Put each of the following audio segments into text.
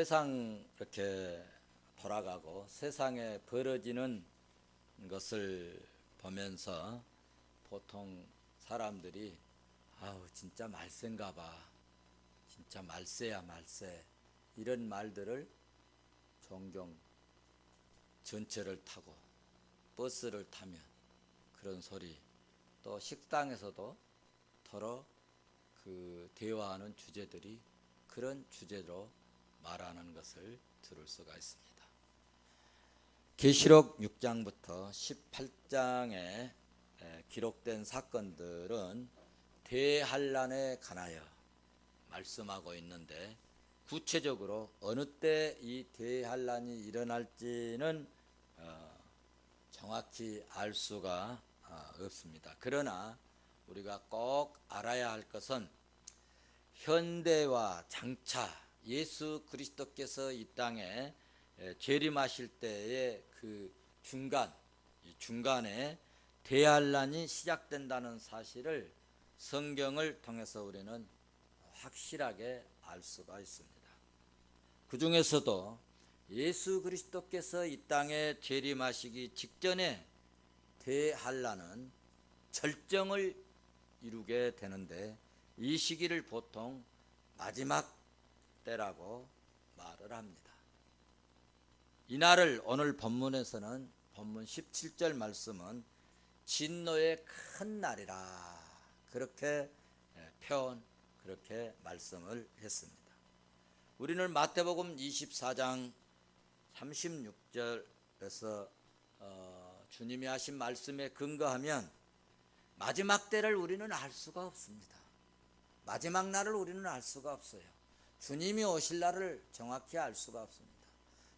세상 이렇게 돌아가고 세상에 벌어지는 것을 보면서 보통 사람들이 아우 진짜 말세인가 봐, 진짜 말세야 말세, 이런 말들을 종종 전철을 타고 버스를 타면 그런 소리, 또 식당에서도 더러 그 대화하는 주제들이 그런 주제로 말하는 것을 들을 수가 있습니다. 계시록 6장부터 18장에 기록된 사건들은 대환란에 관하여 말씀하고 있는데, 구체적으로 어느 때 이 대환란이 일어날지는 정확히 알 수가 없습니다. 그러나 우리가 꼭 알아야 할 것은 현대와 장차 예수 그리스도께서 이 땅에 재림하실 때의 그 중간에 대환란이 시작된다는 사실을 성경을 통해서 우리는 확실하게 알 수가 있습니다. 그 중에서도 예수 그리스도께서 이 땅에 재림하시기 직전에 대환란은 절정을 이루게 되는데, 이 시기를 보통 마지막 때라고 말을 합니다. 이날을 오늘 본문에서는 본문 17절 말씀은 진노의 큰 날이라 그렇게 그렇게 말씀을 했습니다. 우리는 마태복음 24장 36절에서 주님이 하신 말씀에 근거하면 마지막 때를 우리는 알 수가 없습니다. 마지막 날을 우리는 알 수가 없어요. 주님이 오실 날을 정확히 알 수가 없습니다.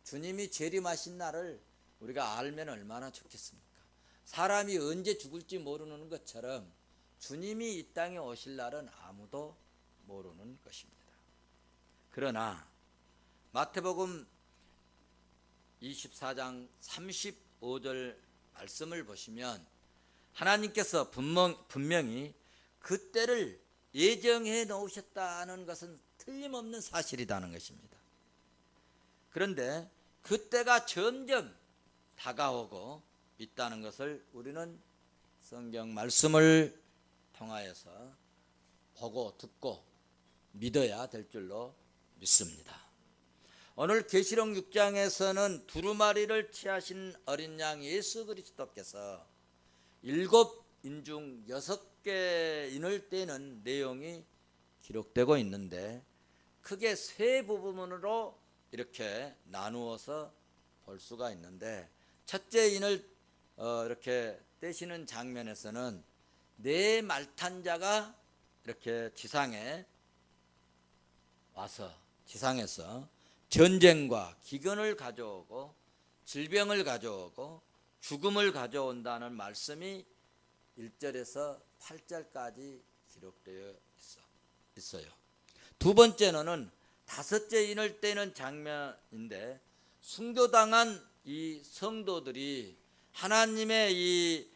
주님이 재림하신 날을 우리가 알면 얼마나 좋겠습니까? 사람이 언제 죽을지 모르는 것처럼 주님이 이 땅에 오실 날은 아무도 모르는 것입니다. 그러나 마태복음 24장 35절 말씀을 보시면 하나님께서 분명히 그때를 예정해 놓으셨다는 것은 틀림없는 사실이라는 것입니다. 그런데 그때가 점점 다가오고 있다는 것을 우리는 성경 말씀을 통하여서 보고 듣고 믿어야 될 줄로 믿습니다. 오늘 계시록 6장에서는 두루마리를 취하신 어린 양 예수 그리스도께서 7인 중 6개인을 떼는 내용이 기록되고 있는데, 크게 세 부분으로 이렇게 나누어서 볼 수가 있는데, 첫째 인을 이렇게 떼시는 장면에서는 네 말탄자가 이렇게 지상에 와서 지상에서 전쟁과 기근을 가져오고 질병을 가져오고 죽음을 가져온다는 말씀이 1절에서 8절까지 기록되어 있어요. 두 번째는 다섯째 인을 떼는 장면인데, 순교당한 이 성도들이 하나님의 이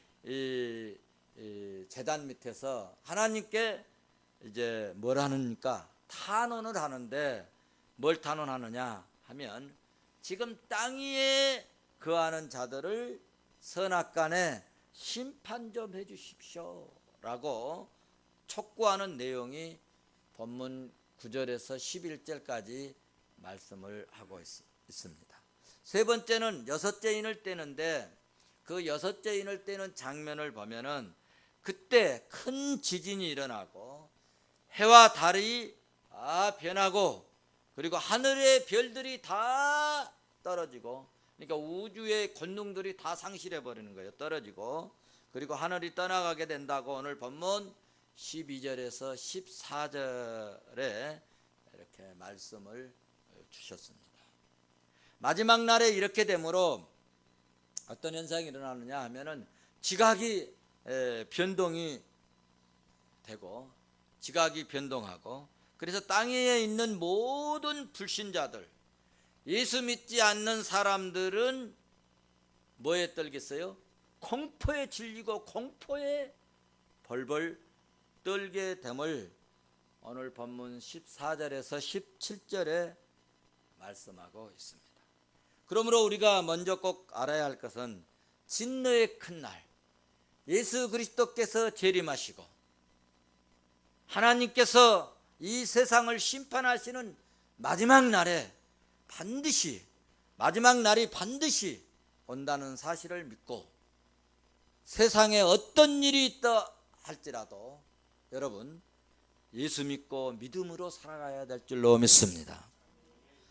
제단 밑에서 하나님께 이제 뭘 하니까 탄원을 하는데, 뭘 탄원하느냐 하면 지금 땅 위에 거하는 자들을 선악간에 심판 좀 해주십시오 라고 촉구하는 내용이 본문 9절에서 11절까지 말씀을 하고 있습니다. 세 번째는 여섯째 인을 떼는데, 그 여섯째 인을 떼는 장면을 보면은 그때 큰 지진이 일어나고 해와 달이 다 변하고, 그리고 하늘의 별들이 다 떨어지고, 그러니까 우주의 권능들이 다 상실해 버리는 거예요. 떨어지고, 그리고 하늘이 떠나가게 된다고 오늘 본문 12절에서 14절에 이렇게 말씀을 주셨습니다. 마지막 날에 이렇게 되므로 어떤 현상이 일어나느냐 하면은 지각이 변동이 되고, 지각이 변동하고, 그래서 땅 위에 있는 모든 불신자들, 예수 믿지 않는 사람들은 뭐에 떨겠어요? 공포에 질리고 공포에 벌벌 떨게 됨을 오늘 본문 14절에서 17절에 말씀하고 있습니다. 그러므로 우리가 먼저 꼭 알아야 할 것은 진노의 큰 날, 예수 그리스도께서 재림하시고 하나님께서 이 세상을 심판하시는 마지막 날에 반드시, 마지막 날이 반드시 온다는 사실을 믿고 세상에 어떤 일이 있다 할지라도 여러분 예수 믿고 믿음으로 살아가야 될 줄로 믿습니다.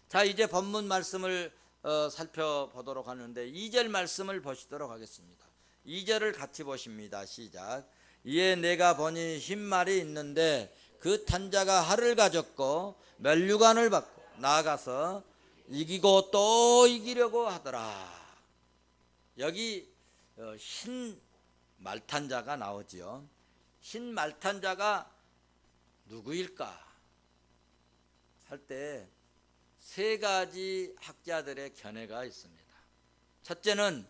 자, 이제 본문 말씀을 살펴보도록 하는데 2절 말씀을 보시도록 하겠습니다. 2절을 같이 보십니다. 시작. 이에 내가 보니 흰 말이 있는데 그 탄자가 활을 가졌고 면류관을 받고 나아가서 이기고 또 이기려고 하더라. 여기 흰 말탄자가 나오지요. 흰 말탄자가 누구일까 할 때 세 가지 학자들의 견해가 있습니다. 첫째는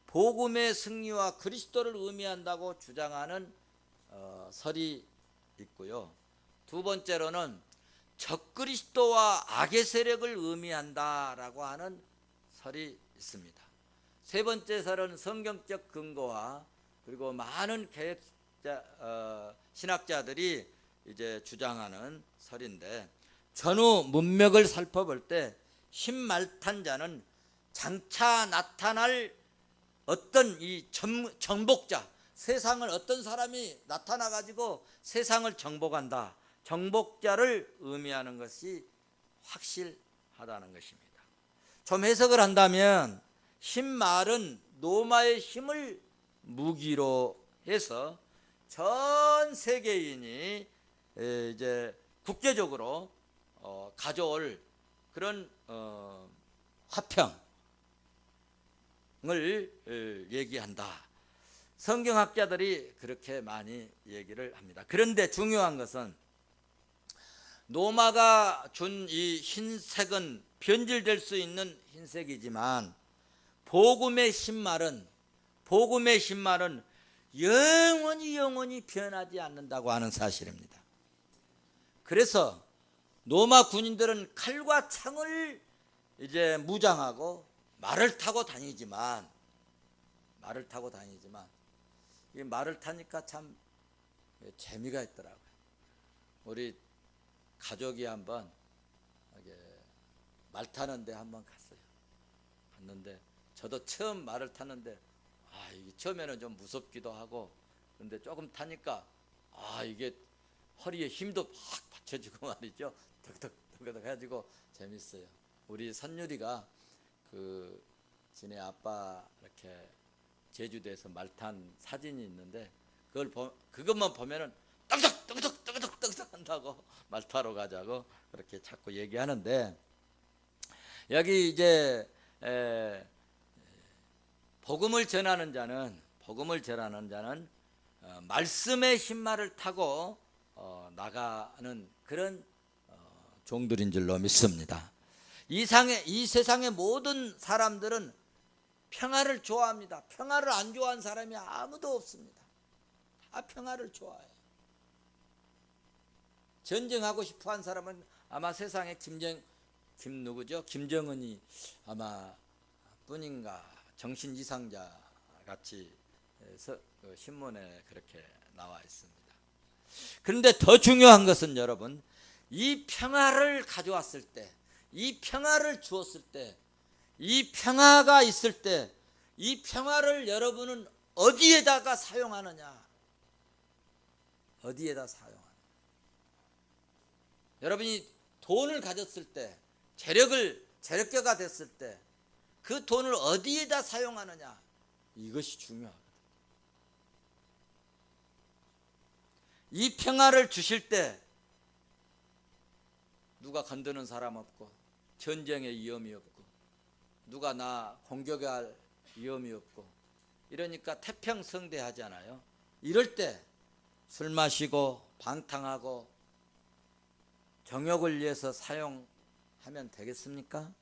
복음의 승리와 그리스도를 의미한다고 주장하는 설이 있고요. 두 번째로는 적그리스도와 악의 세력을 의미한다라고 하는 설이 있습니다. 세 번째 설은 성경적 근거와 그리고 많은 신학자들이 이제 주장하는 설인데 전후 문맥을 살펴볼 때 흰말탄자는 장차 나타날 어떤 이 정복자, 세상을 어떤 사람이 나타나 가지고 세상을 정복한다, 정복자를 의미하는 것이 확실하다는 것입니다. 좀 해석을 한다면 흰말은 노마의 힘을 무기로 해서 전 세계인이 이제 국제적으로 가져올 그런 화평을 얘기한다. 성경학자들이 그렇게 많이 얘기를 합니다. 그런데 중요한 것은 노마가 준 이 흰색은 변질될 수 있는 흰색이지만 복음의 흰말은 영원히 변하지 않는다고 하는 사실입니다. 그래서 로마 군인들은 칼과 창을 이제 무장하고 말을 타고 다니지만 이 말을 타니까 참 재미가 있더라고요. 우리 가족이 한번 말 타는데 한번 갔는데 저도 처음 말을 탔는데 이게 처음에는 좀 무섭기도 하고 그런데 조금 타니까 이게 허리에 힘도 확 받쳐지고 말이죠. 덕덕덕덕 해가지고 재밌어요. 우리 선율이가 지네 아빠 이렇게 제주도에서 말 탄 사진이 있는데 그것만 보면은 떡떡떡떡떡떡떡 한다고 말 타러 가자고 그렇게 자꾸 얘기하는데 여기 이제 복음을 전하는 자는 말씀의 흰말을 타고 나가는 그런 종들인 줄로 믿습니다. 이 세상의 모든 사람들은 평화를 좋아합니다. 평화를 안 좋아하는 사람이 아무도 없습니다. 다 평화를 좋아해요. 전쟁하고 싶어하는 사람은 아마 세상에 김정은이 아마 뿐인가, 정신 이상자 같이 신문에 그렇게 나와 있습니다. 그런데 더 중요한 것은 여러분, 이 평화를 가져왔을 때, 이 평화를 주었을 때, 이 평화가 있을 때, 이 평화를 여러분은 어디에다가 사용하느냐? 어디에다 사용하느냐? 여러분이 돈을 가졌을 때, 재력가가 됐을 때, 그 돈을 어디에다 사용하느냐? 이것이 중요하거든요. 이 평화를 주실 때 누가 건드는 사람 없고 전쟁의 위험이 없고 누가 나 공격할 위험이 없고 이러니까 태평성대하잖아요. 이럴 때 술 마시고 방탕하고 정욕을 위해서 사용하면 되겠습니까?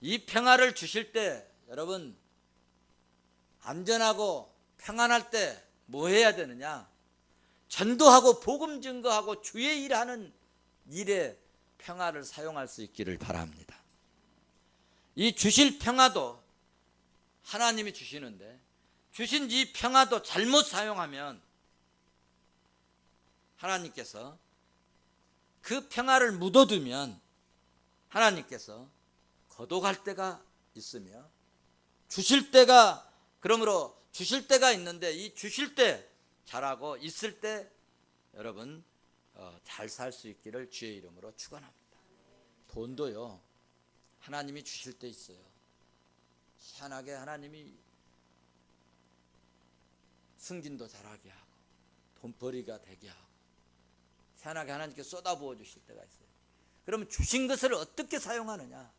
이 평화를 주실 때 여러분 안전하고 평안할 때 뭐 해야 되느냐? 전도하고 복음 증거하고 주의 일하는 일에 평화를 사용할 수 있기를 바랍니다. 이 주실 평화도 하나님이 주시는데 주신 이 평화도 잘못 사용하면 하나님께서 그 평화를 묻어두면 하나님께서 거독할 때가 있으며 주실 때가, 그러므로 주실 때가 있는데 이 주실 때 잘하고 있을 때 여러분 잘 살 수 있기를 주의 이름으로 축원합니다. 돈도요 하나님이 주실 때 있어요. 희한하게 하나님이 승진도 잘하게 하고 돈벌이가 되게 하고 희한하게 하나님께 쏟아부어 주실 때가 있어요. 그러면 주신 것을 어떻게 사용하느냐?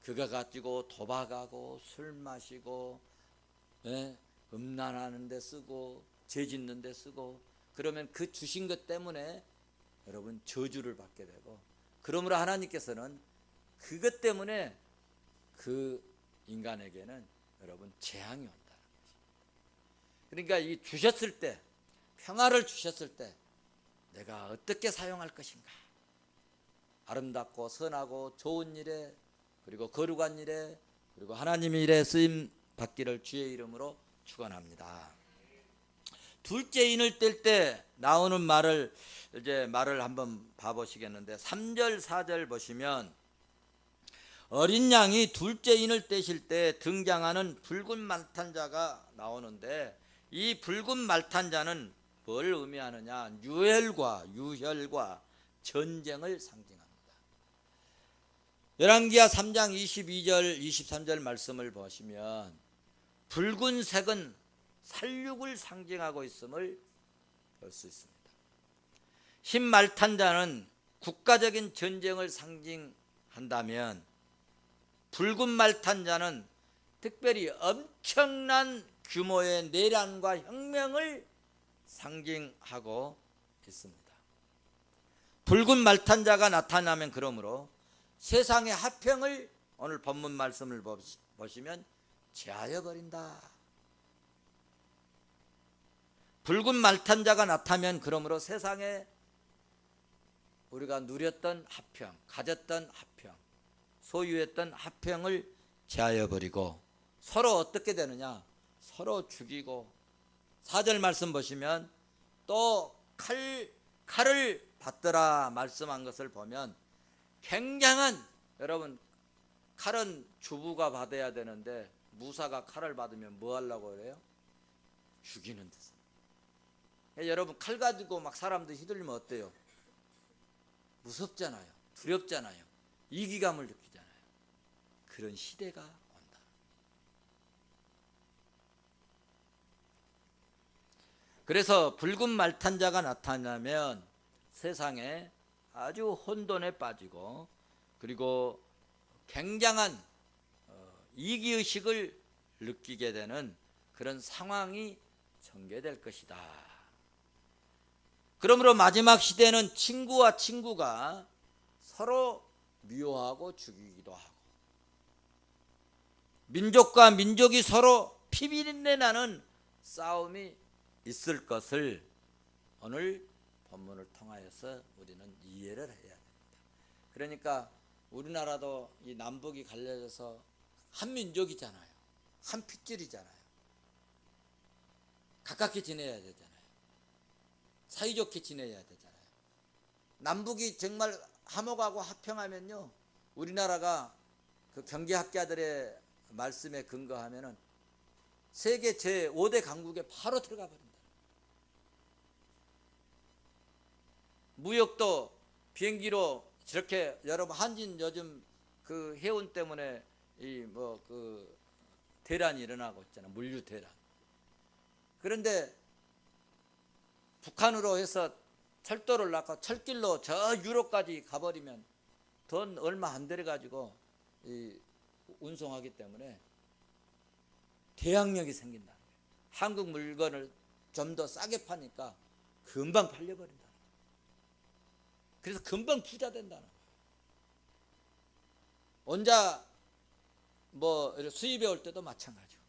그거 가지고 도박하고 술 마시고 음란하는 데 쓰고 죄 짓는 데 쓰고 그러면 그 주신 것 때문에 여러분 저주를 받게 되고, 그러므로 하나님께서는 그것 때문에 그 인간에게는 여러분 재앙이 온다는 것입니다. 그러니까 이 주셨을 때, 평화를 주셨을 때 내가 어떻게 사용할 것인가? 아름답고 선하고 좋은 일에, 그리고 거룩한 일에, 그리고 하나님의 일에 쓰임 받기를 주의 이름으로 축원합니다. 둘째 인을 뗄 때 나오는 말을 한번 봐보시겠는데 3절 4절 보시면 어린 양이 둘째 인을 떼실 때 등장하는 붉은 말탄자가 나오는데 이 붉은 말탄자는 뭘 의미하느냐? 유혈과 전쟁을 상징합니다. 열왕기하 3장 22절 23절 말씀을 보시면 붉은색은 살육을 상징하고 있음을 볼 수 있습니다. 흰 말탄자는 국가적인 전쟁을 상징한다면 붉은 말탄자는 특별히 엄청난 규모의 내란과 혁명을 상징하고 있습니다. 붉은 말탄자가 나타나면 그러므로 세상의 화평을 오늘 본문 말씀을 보시면 제하여 버린다. 붉은 말탄자가 나타나면 그러므로 세상에 우리가 누렸던 화평, 가졌던 화평, 소유했던 화평을 제하여 버리고 서로 어떻게 되느냐? 서로 죽이고, 4절 말씀 보시면 또 칼을 받더라 말씀한 것을 보면 굉장한, 여러분 칼은 주부가 받아야 되는데 무사가 칼을 받으면 뭐 하려고 그래요? 죽이는 데서. 여러분 칼 가지고 막 사람들 휘둘리면 어때요? 무섭잖아요. 두렵잖아요. 이기감을 느끼잖아요. 그런 시대가 온다. 그래서 붉은 말탄자가 나타나면 세상에 아주 혼돈에 빠지고, 그리고 굉장한 이기의식을 느끼게 되는 그런 상황이 전개될 것이다. 그러므로 마지막 시대는 친구와 친구가 서로 미워하고 죽이기도 하고, 민족과 민족이 서로 피비린내 나는 싸움이 있을 것을 오늘 본문을 통하여서 우리는 이해를 해야 됩니다. 그러니까 우리나라도 이 남북이 갈려져서 한 민족이잖아요. 한 핏줄이잖아요. 가깝게 지내야 되잖아요. 사이좋게 지내야 되잖아요. 남북이 정말 화목하고 화평하면요, 우리나라가 그 경제학자들의 말씀에 근거하면은 세계 제5대 강국에 바로 들어가 버린다. 무역도 비행기로 저렇게, 여러분 한진 요즘 그 해운 때문에 이 그 대란이 일어나고 있잖아. 물류 대란. 그런데 북한으로 해서 철도를 놔서 철길로 저 유럽까지 가버리면 돈 얼마 안 들여 가지고 운송하기 때문에 대항력이 생긴다. 한국 물건을 좀 더 싸게 파니까 금방 팔려버린다. 그래서 금방 부자 된다는 거예요. 혼자 수입해 올 때도 마찬가지고.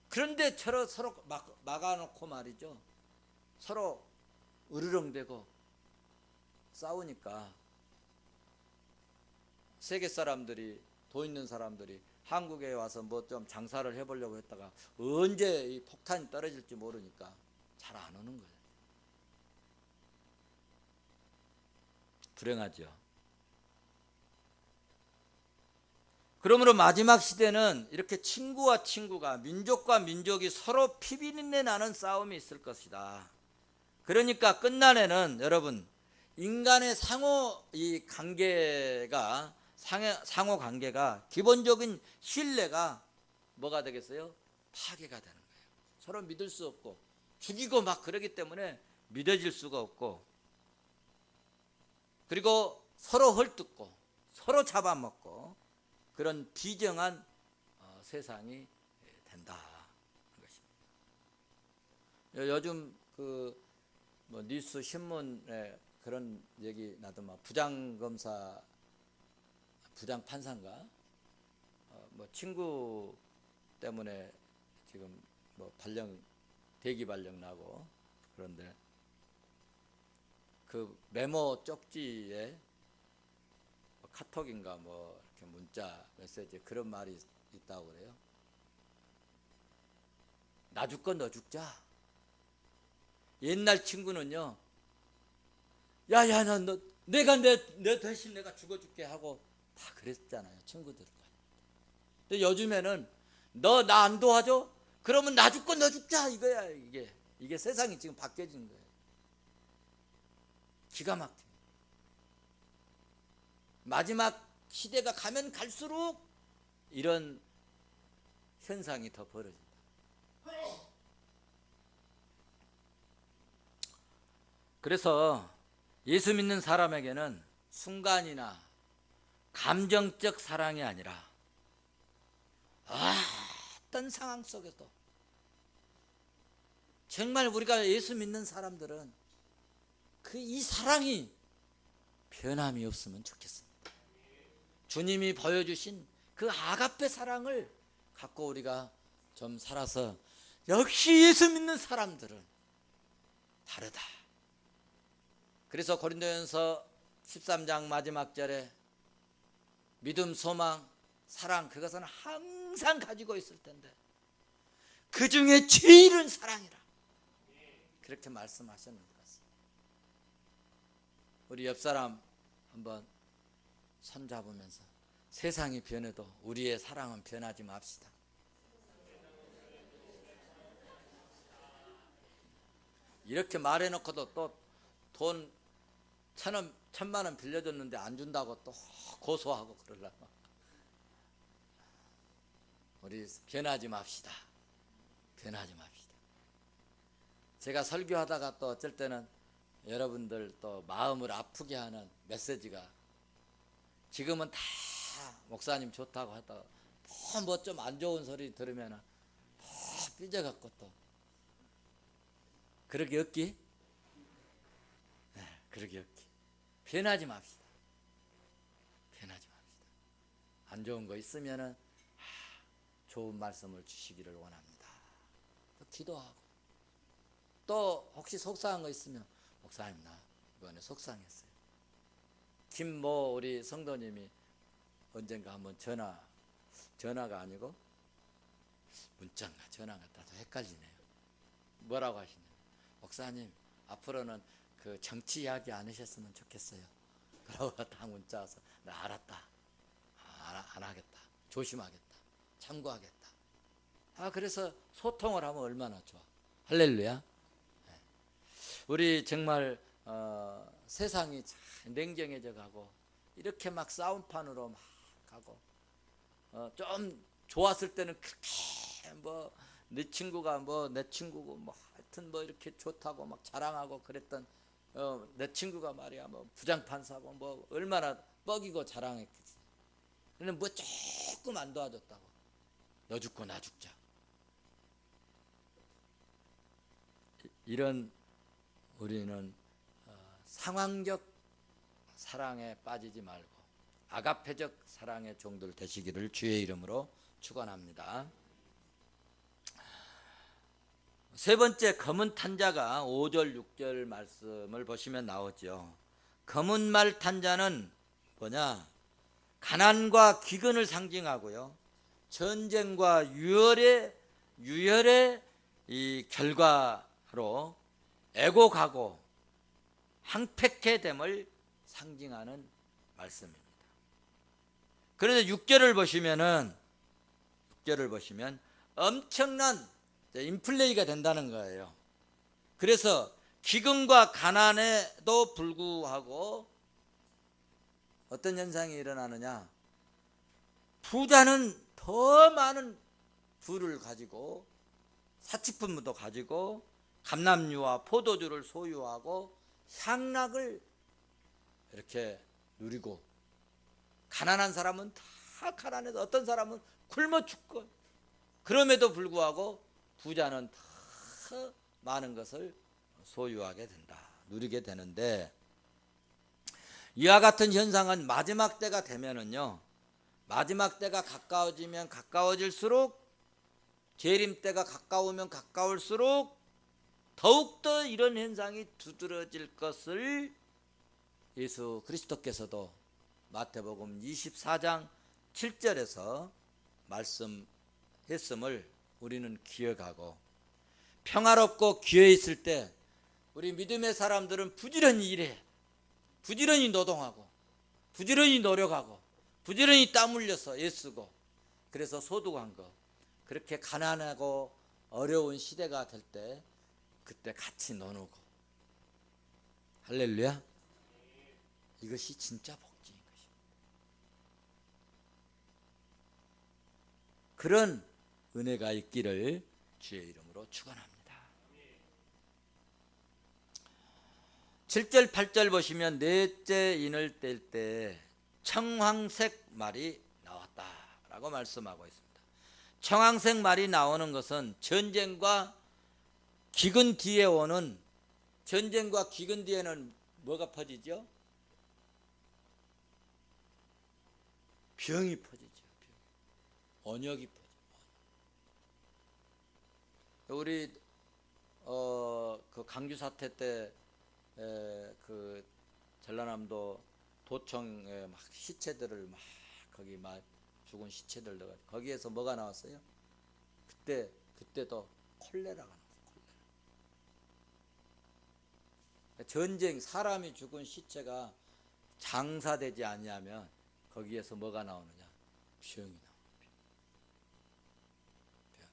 그런데 서로 막아놓고 말이죠. 서로 으르렁대고 싸우니까 세계 사람들이, 돈 있는 사람들이 한국에 와서 뭐 좀 장사를 해보려고 했다가 언제 이 폭탄이 떨어질지 모르니까 잘 안 오는 거예요. 불행하죠. 그러므로 마지막 시대는 이렇게 친구와 친구가, 민족과 민족이 서로 피비린내 나는 싸움이 있을 것이다. 그러니까 끝난에는 여러분, 인간의 상호 관계가, 상호 관계가, 기본적인 신뢰가 뭐가 되겠어요? 파괴가 되는 거예요. 서로 믿을 수 없고, 죽이고 막 그러기 때문에 믿어질 수가 없고, 그리고 서로 헐뜯고 서로 잡아먹고 그런 비정한 세상이 된다. 요즘 그 뭐 뉴스 신문에 그런 얘기 나더만, 부장검사, 부장판사인가 뭐 친구 때문에 지금 뭐 대기 발령 나고, 그런데 그 메모 쪽지에 카톡인가 뭐 이렇게 문자 메시지 그런 말이 있다고 그래요. 나 죽고 너 죽자. 옛날 친구는요, 야야 너 내가 내 대신 내가 죽어줄게 하고 다 그랬잖아요, 친구들과. 근데 요즘에는 너 나 안 도와줘? 그러면 나 죽고 너 죽자 이거야. 이게 세상이 지금 바뀌어진 거예요. 기가 막혀. 마지막 시대가 가면 갈수록 이런 현상이 더 벌어진다. 그래서 예수 믿는 사람에게는 순간이나 감정적 사랑이 아니라 어떤 상황 속에도 정말 우리가 예수 믿는 사람들은 이 사랑이 변함이 없으면 좋겠습니다. 주님이 보여주신 그 아가페 사랑을 갖고 우리가 좀 살아서, 역시 예수 믿는 사람들은 다르다. 그래서 고린도전서 13장 마지막 절에 믿음, 소망, 사랑, 그것은 항상 가지고 있을 텐데 그 중에 제일은 사랑이라, 그렇게 말씀하셨는 것 같습니다. 우리 옆 사람 한번 손잡으면서 세상이 변해도 우리의 사랑은 변하지 맙시다. 이렇게 말해놓고도 또 돈 1,000만 원 빌려줬는데 안 준다고 또 고소하고 그러려고. 우리 변하지 맙시다. 변하지 맙시다. 제가 설교하다가 또 어쩔 때는 여러분들 또 마음을 아프게 하는 메시지가, 지금은 다 목사님 좋다고 하다가 또 뭐 좀 안 좋은 소리 들으면 또 삐져갖고 또 그러기 없기? 네, 그러기 없기. 변하지 맙시다. 변하지 맙시다. 안 좋은 거 있으면은 좋은 말씀을 주시기를 원합니다. 또 기도하고, 또 혹시 속상한 거 있으면, 목사님 나 이번에 속상했어요. 김모 우리 성도님이 언젠가 한번 전화가 아니고 문자인가 전화가 나도 헷갈리네요. 뭐라고 하시냐면, 목사님 앞으로는 그 정치 이야기 안 하셨으면 좋겠어요. 그러고 다 문자 와서, 나 알았다. 안 하겠다. 조심하겠다. 참고하겠다. 그래서 소통을 하면 얼마나 좋아. 할렐루야. 네. 우리 정말 세상이 참 냉정해져 가고, 이렇게 막 싸움판으로 막 가고, 좀 좋았을 때는 그렇게 뭐 내 친구가 뭐 내 친구고 뭐 하여튼 뭐 이렇게 좋다고 막 자랑하고 그랬던 내 친구가 말이야 뭐 부장판사고 뭐 얼마나 뻐기고 자랑했겠어. 근데 뭐 조금 안 도와줬다고 너 죽고 나 죽자. 이런 우리는 상황적 사랑에 빠지지 말고 아가페적 사랑의 종들 되시기를 주의 이름으로 축원합니다. 세 번째 검은 탄자가 5절 6절 말씀을 보시면 나오죠. 검은 말 탄 자는 뭐냐? 가난과 기근을 상징하고요. 전쟁과 유혈의 이 결과로 애고가고 항폐케 됨을 상징하는 말씀입니다. 그런데 6절을 보시면 엄청난 인플레이가 된다는 거예요. 그래서 기근과 가난에도 불구하고 어떤 현상이 일어나느냐? 부자는 더 많은 부를 가지고 사치품도 가지고 감람류와 포도주를 소유하고 향락을 이렇게 누리고, 가난한 사람은 다 가난해서 어떤 사람은 굶어 죽고, 그럼에도 불구하고 부자는 더 많은 것을 소유하게 된다, 누리게 되는데, 이와 같은 현상은 마지막 때가 되면은요, 마지막 때가 가까워지면 가까워질수록, 재림 때가 가까우면 가까울수록 더욱더 이런 현상이 두드러질 것을 예수 그리스도께서도 마태복음 24장 7절에서 말씀했음을 우리는 기억하고, 평화롭고 기회 있을 때 우리 믿음의 사람들은 부지런히 일해, 부지런히 노동하고, 부지런히 노력하고, 부지런히 땀 흘려서 애쓰고, 그래서 소득한 거, 그렇게 가난하고 어려운 시대가 될 때 그때 같이 나누고, 할렐루야. 이것이 진짜 복지인 것입니다. 그런 은혜가 있기를 주의 이름으로 축원합니다. 7절 8절 보시면 넷째 인을 뗄 때 청황색 말이 나왔다라고 말씀하고 있습니다. 청황색 말이 나오는 것은 전쟁과 기근 뒤에 오는, 전쟁과 기근 뒤에는 뭐가 퍼지죠? 병이 퍼지죠. 언역이 퍼지죠. 우리 그 강주 사태 때 그 전라남도 도청에 막 시체들을 막 거기 막 죽은 시체들 넣어, 거기에서 뭐가 나왔어요? 그때도 콜레라가 나왔어요. 콜레라. 전쟁, 사람이 죽은 시체가 장사되지 아니하면 거기에서 뭐가 나오느냐? 병이 나옵니다. 병.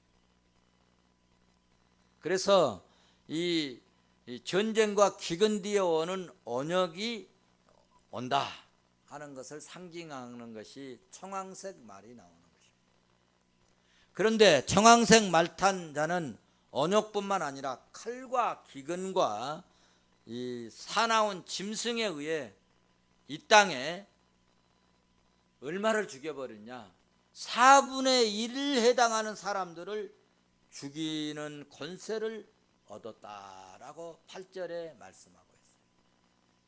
그래서 이 전쟁과 기근 뒤에 오는 언역이 온다 하는 것을 상징하는 것이 청황색 말이 나오는 것입니다. 그런데 청황색 말 탄 자는 언역뿐만 아니라 칼과 기근과 이 사나운 짐승에 의해 이 땅에 얼마를 죽여버렸냐? 4분의 1을 해당하는 사람들을 죽이는 권세를 얻었다라고 8절에 말씀하고 있어요.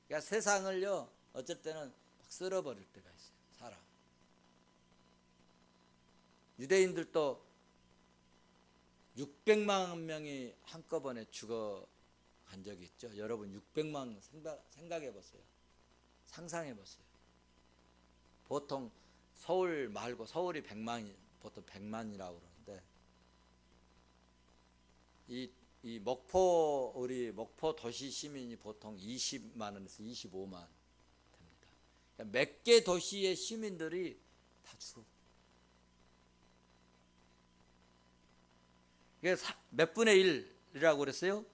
그러니까 세상을요, 어쩔 때는 막 쓸어버릴 때가 있어요. 사람. 유대인들도 600만 명이 한꺼번에 죽어간 적이 있죠. 여러분 600만 생각해 보세요. 상상해 보세요. 보통 서울 말고, 서울이 100만이 보통 100만이라고 그러는데, 이 목포, 우리 목포 도시 시민이 보통 20만원에서 25만 됩니다. 그러니까 몇 개 도시의 시민들이 다 죽어. 이게 몇 분의 1이라고 그랬어요?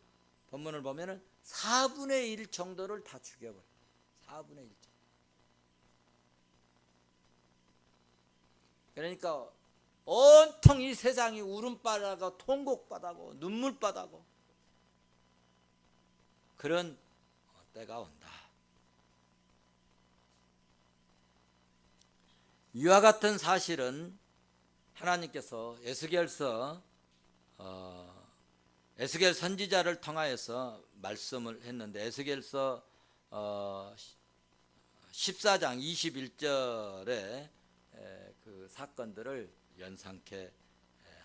본문을 보면은 4분의 1 정도를 다 죽여버려요. 4분의 1 정도. 그러니까 온통 이 세상이 울음바다고 통곡바다고 눈물바다고 그런 때가 온다. 이와 같은 사실은 하나님께서 에스겔 선지자를 통하여서 말씀을 했는데, 에스겔서 14장 21절에 그 사건들을 연상케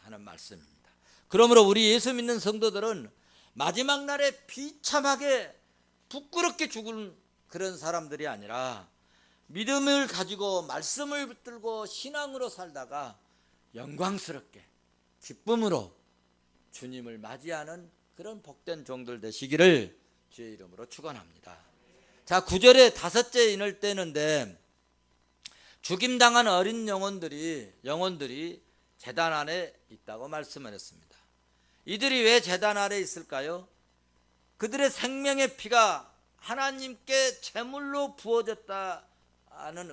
하는 말씀입니다. 그러므로 우리 예수 믿는 성도들은 마지막 날에 비참하게 부끄럽게 죽을 그런 사람들이 아니라 믿음을 가지고 말씀을 붙들고 신앙으로 살다가 영광스럽게 기쁨으로 주님을 맞이하는 그런 복된 종들 되시기를 주의 이름으로 축원합니다. 자, 9절에 다섯째 인을 떼는데 죽임당한 어린 영혼들이 제단 안에 있다고 말씀을 했습니다. 이들이 왜 제단 아래 있을까요? 그들의 생명의 피가 하나님께 제물로 부어졌다는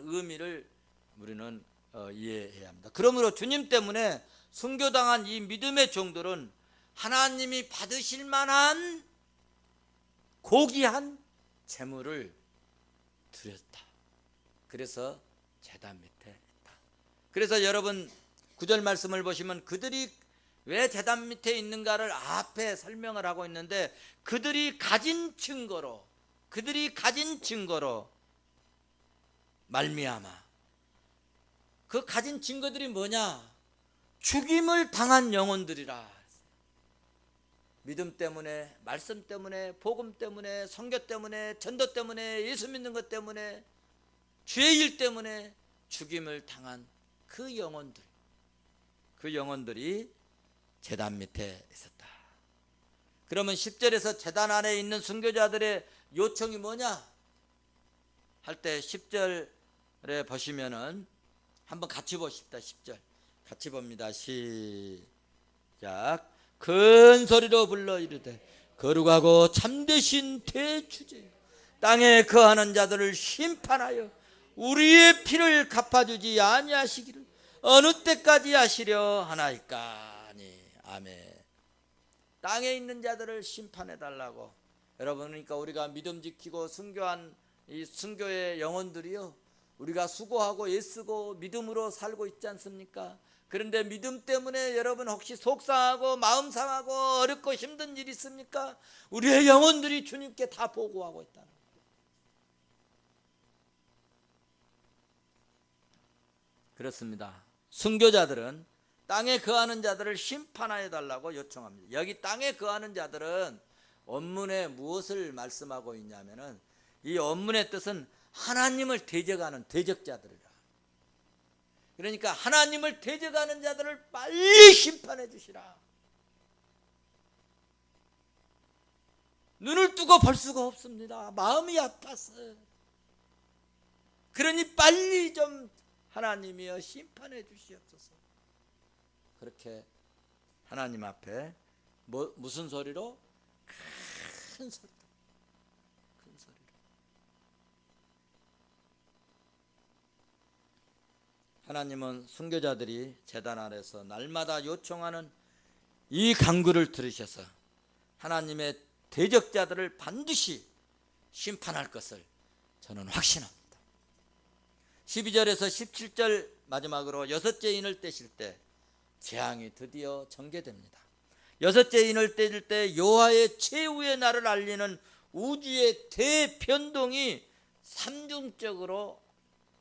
의미를 우리는 이해해야 합니다. 그러므로 주님 때문에 순교당한 이 믿음의 종들은 하나님이 받으실 만한 고귀한 제물을 드렸다. 그래서 제단 밑에 있다. 그래서 여러분 9절 말씀을 보시면 그들이 왜 제단 밑에 있는가를 앞에 설명을 하고 있는데 그들이 가진 증거로 말미암아 그 가진 증거들이 뭐냐? 죽임을 당한 영혼들이라. 믿음 때문에, 말씀 때문에, 복음 때문에, 선교 때문에, 전도 때문에, 예수 믿는 것 때문에, 주의 일 때문에 죽임을 당한 그 영혼들이 제단 밑에 있었다. 그러면 10절에서 제단 안에 있는 순교자들의 요청이 뭐냐 할 때 10절에 보시면은 한번 같이 보십시다. 10절 같이 봅니다. 시작. 큰 소리로 불러 이르되 거룩하고 참되신 대주제 땅에 거하는 자들을 심판하여 우리의 피를 갚아주지 아니하시기를 어느 때까지 하시려 하나이까니. 아멘. 땅에 있는 자들을 심판해 달라고. 여러분, 그러니까 우리가 믿음 지키고 순교한 이 순교의 영혼들이요, 우리가 수고하고 애쓰고 믿음으로 살고 있지 않습니까? 그런데 믿음 때문에 여러분 혹시 속상하고 마음 상하고 어렵고 힘든 일 있습니까? 우리의 영혼들이 주님께 다 보고하고 있다는 거예요. 그렇습니다. 순교자들은 땅에 거하는 자들을 심판하여 달라고 요청합니다. 여기 땅에 거하는 자들은 원문에 무엇을 말씀하고 있냐면은 이 원문의 뜻은 하나님을 대적하는 대적자들이라. 그러니까 하나님을 대적하는 자들을 빨리 심판해 주시라. 눈을 뜨고 볼 수가 없습니다. 마음이 아파서. 그러니 빨리 좀 하나님이여 심판해 주시옵소서. 그렇게 하나님 앞에 무슨 소리로? 큰 소리로. 하나님은 순교자들이 제단 아래서 날마다 요청하는 이 간구를 들으셔서 하나님의 대적자들을 반드시 심판할 것을 저는 확신합니다. 12절에서 17절 마지막으로 여섯째 인을 떼실 때 재앙이 드디어 전개됩니다. 여섯째 인을 떼실 때 여호와의 최후의 날을 알리는 우주의 대변동이 삼중적으로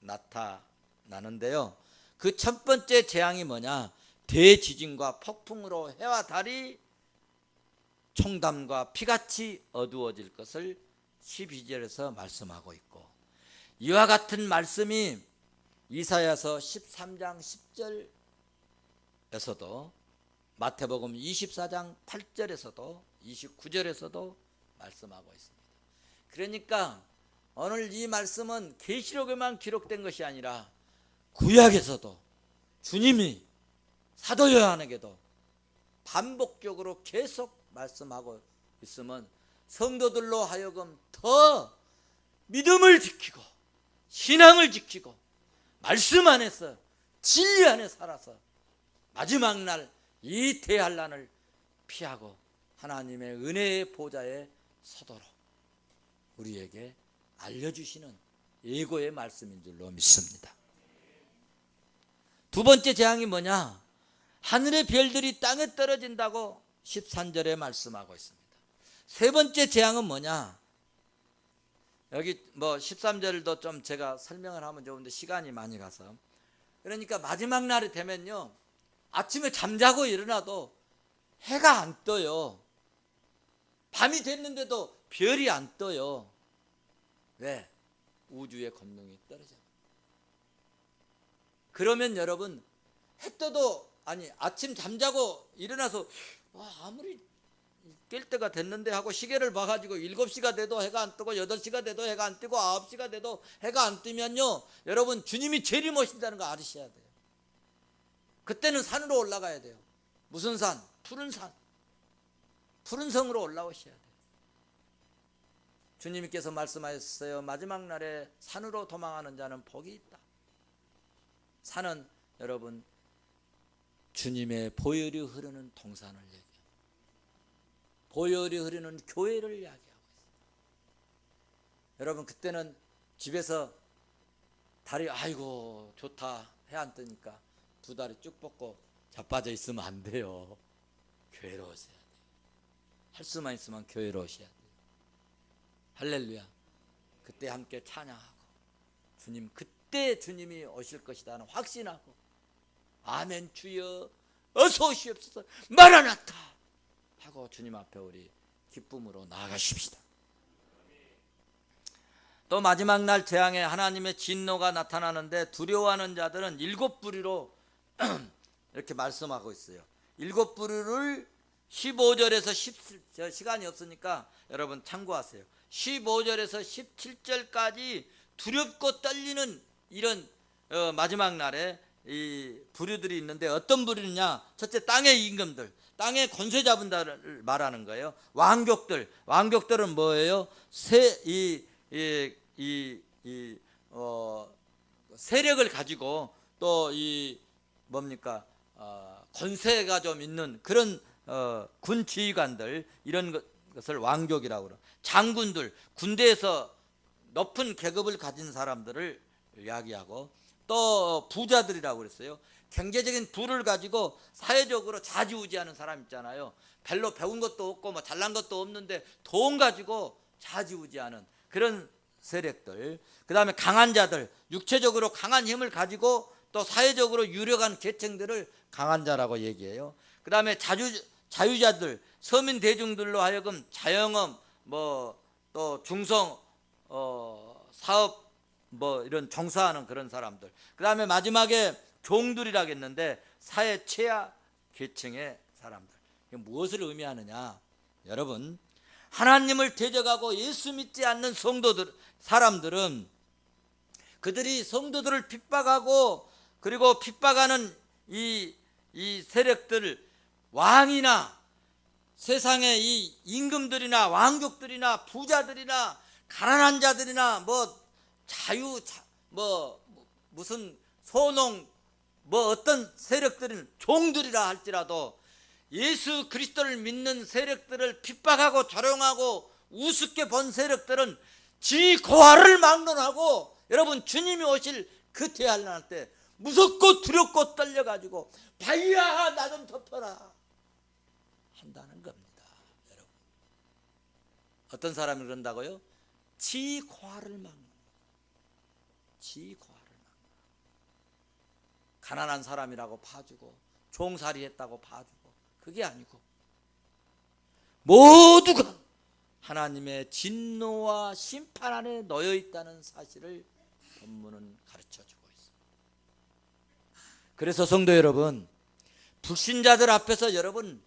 나타나는데요, 그 첫 번째 재앙이 뭐냐? 대지진과 폭풍으로 해와 달이 총담과 피같이 어두워질 것을 12절에서 말씀하고 있고, 이와 같은 말씀이 이사야서 13장 10절에서도 마태복음 24장 8절에서도 29절에서도 말씀하고 있습니다. 그러니까 오늘 이 말씀은 계시록에만 기록된 것이 아니라 구약에서도 주님이 사도 요한에게도 반복적으로 계속 말씀하고 있으면 성도들로 하여금 더 믿음을 지키고 신앙을 지키고 말씀 안에서 진리 안에 살아서 마지막 날 이 대환난을 피하고 하나님의 은혜의 보좌에 서도록 우리에게 알려주시는 예고의 말씀인 줄로 믿습니다. 두 번째 재앙이 뭐냐? 하늘의 별들이 땅에 떨어진다고 13절에 말씀하고 있습니다. 세 번째 재앙은 뭐냐? 여기 13절도 좀 제가 설명을 하면 좋은데 시간이 많이 가서, 그러니까 마지막 날이 되면요, 아침에 잠자고 일어나도 해가 안 떠요. 밤이 됐는데도 별이 안 떠요. 왜? 우주의 권능이 떨어져. 그러면 여러분 해 떠도 아니 아침 잠자고 일어나서 아무리 깰 때가 됐는데 하고 시계를 봐가지고 7시가 돼도 해가 안 뜨고 8시가 돼도 해가 안 뜨고 9시가 돼도 해가 안 뜨면요, 여러분 주님이 재림오신다는 거 알으셔야 돼요. 그때는 산으로 올라가야 돼요. 무슨 산? 푸른 산, 푸른 성으로 올라오셔야 돼요. 주님께서 말씀하셨어요. 마지막 날에 산으로 도망하는 자는 복이 있다. 산은 여러분 주님의 보혈이 흐르는 동산을 얘기해요. 보혈이 흐르는 교회를 이야기하고 있어요. 여러분 그때는 집에서 다리 아이고 좋다 해 안 뜨니까 두 다리 쭉 뻗고 자빠져 있으면 안 돼요. 교회로 오셔야 돼요. 할 수만 있으면 교회로 오셔야 돼요. 할렐루야. 그때 함께 찬양하고 주님 그때 주님이 오실 것이다는 확신하고 아멘 주여 어서 오시옵소서 마라나타 하고 주님 앞에 우리 기쁨으로 나아가십시다. 또 마지막 날 재앙에 하나님의 진노가 나타나는데 두려워하는 자들은 7부류로 이렇게 말씀하고 있어요. 7부류를 15절에서 시간이 없으니까 여러분 참고하세요. 15절에서 17절까지 두렵고 떨리는 이런 마지막 날에 이 부류들이 있는데 어떤 부류냐? 첫째 땅의 임금들, 땅의 권세 잡은 자를 말하는 거예요. 왕족들은 뭐예요? 세력을 가지고 또 이 뭡니까 권세가 좀 있는 그런 군 지휘관들, 이런 것을 왕족이라고 그래요. 장군들, 군대에서 높은 계급을 가진 사람들을 이야기하고, 또 부자들이라고 그랬어요. 경제적인 부를 가지고 사회적으로 좌지우지하는 사람 있잖아요. 별로 배운 것도 없고 뭐 잘난 것도 없는데 돈 가지고 좌지우지하는 그런 세력들. 그 다음에 강한 자들, 육체적으로 강한 힘을 가지고 또 사회적으로 유력한 계층들을 강한 자라고 얘기해요. 그 다음에 자유자들, 서민 대중들로 하여금 자영업, 뭐 또 중성 사업 뭐 이런 종사하는 그런 사람들. 그 다음에 마지막에 종들이라겠는데 사회 최하 계층의 사람들. 이게 무엇을 의미하느냐? 여러분 하나님을 대적하고 예수 믿지 않는 사람들은 그들이 성도들을 핍박하고 그리고 핍박하는 이 세력들, 왕이나 세상의 이 임금들이나 왕족들이나 부자들이나 가난한 자들이나 무슨 소농 어떤 세력들은 종들이라 할지라도 예수 그리스도를 믿는 세력들을 핍박하고 조롱하고 우습게 본 세력들은 지 고아를 막론하고 여러분 주님이 오실 그 대할 때 무섭고 두렵고 떨려가지고 바위야 나 좀 덮어라 한다는 겁니다. 여러분 어떤 사람이 그런다고요? 지 고아를 막론, 지 고아를 막론. 가난한 사람이라고 봐주고 종살이 했다고 봐주고 그게 아니고 모두가 하나님의 진노와 심판 안에 놓여 있다는 사실을 본문은 가르쳐주고 있습니다. 그래서 성도 여러분, 불신자들 앞에서 여러분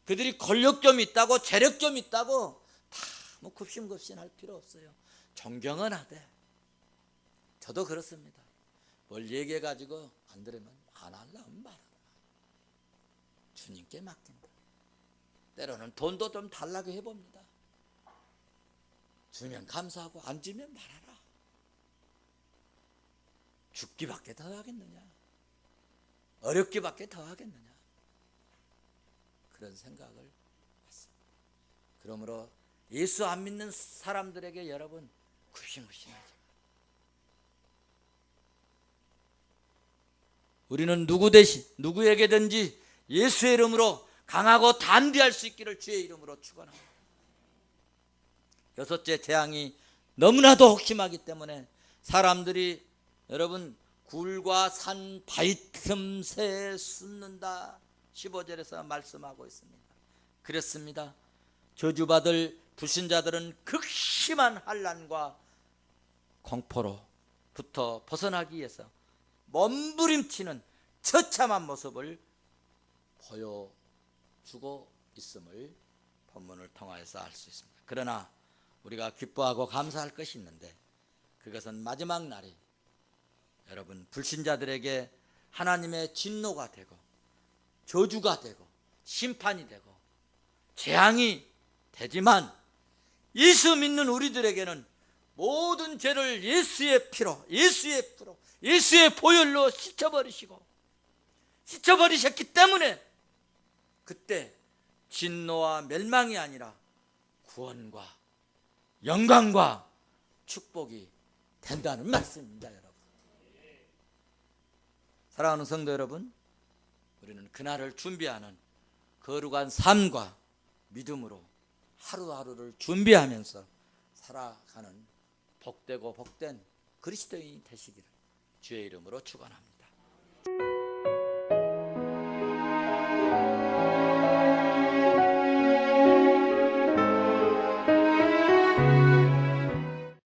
그들이 권력 좀 있다고 재력 좀 있다고 다 뭐 굽신굽신할 필요 없어요. 존경은 하되, 저도 그렇습니다. 뭘 얘기해가지고 안 들으면 안 하려면 말아라. 주님께 맡긴다. 때로는 돈도 좀 달라고 해봅니다. 주면 감사하고 안 주면 말아라. 죽기밖에 더 하겠느냐, 어렵기밖에 더 하겠느냐, 그런 생각을 했습니다. 그러므로 예수 안 믿는 사람들에게 여러분 굽신굽신하지 마. 우리는 누구에게든지 예수의 이름으로 강하고 담대할 수 있기를 주의 이름으로 축원합니다. 여섯째, 재앙이 너무나도 혹심하기 때문에 사람들이 여러분 굴과 산 바위 틈새 숨는다 15절에서 말씀하고 있습니다. 그렇습니다. 저주받을 불신자들은 극심한 환난과 공포로부터 벗어나기 위해서 몸부림치는 처참한 모습을 보여주고 있음을 본문을 통하여서 알 수 있습니다. 그러나 우리가 기뻐하고 감사할 것이 있는데, 그것은 마지막 날이 여러분 불신자들에게 하나님의 진노가 되고 저주가 되고 심판이 되고 재앙이 되지만, 예수 믿는 우리들에게는 모든 죄를 예수의 피로, 예수의 보혈로 씻어버리셨기 때문에 그때 진노와 멸망이 아니라 구원과 영광과 축복이 된다는 말씀입니다. 여러분, 사랑하는 성도 여러분, 우리는 그날을 준비하는 거룩한 삶과 믿음으로 하루하루를 준비하면서 살아가는 복되고 복된 그리스도인이 되시기를 주의 이름으로 축원합니다.